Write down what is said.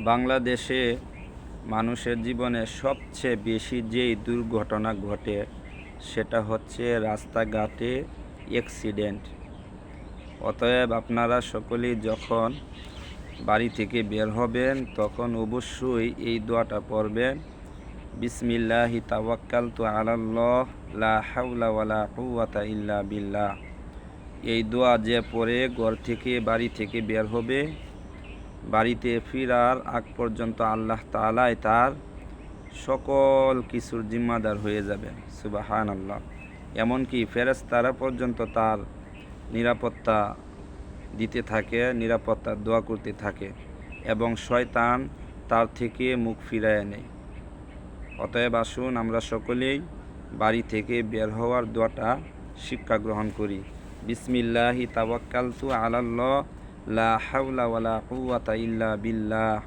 বাংলাদেশে মানুষের জীবনে সবচেয়ে বেশি যেই দুর্ঘটনা ঘটে সেটা হচ্ছে রাস্তাঘাটে অ্যাক্সিডেন্ট। অতএব আপনারা সকলেই যখন বাড়ি থেকে বের হবেন তখন অবশ্যই এই দোয়াটা পড়বেন, বিসমিল্লাহি তাওয়াক্কালতু আলাল্লাহ লা হাওলা ওয়ালা কুওয়াতা ইল্লা বিল্লাহ। এই দোয়া যে পড়ে ঘর থেকে বাড়ি থেকে বের হবে, বাড়িতে ফিরার আগ পর্যন্ত আল্লাহ তাআলাই তার সকল কিছুর জিম্মাদার হয়ে যাবে। সুবহানাল্লাহ। এমনকি ফেরেশতারা পর্যন্ত তার নিরাপত্তা দিতে থাকে, নিরাপত্তার দোয়া করতে থাকে এবং শয়তান তার থেকে মুখ ফিরায় নেয়। অতএব আসুন আমরা সকলেই বাড়ি থেকে বের হওয়ার দোয়াটা শিক্ষা গ্রহণ করি। বিসমিল্লাহি তাওয়াক্কালতু আলাল্লাহ লা হাওলা ওয়ালা কুওয়াতা ইল্লা বিল্লাহ।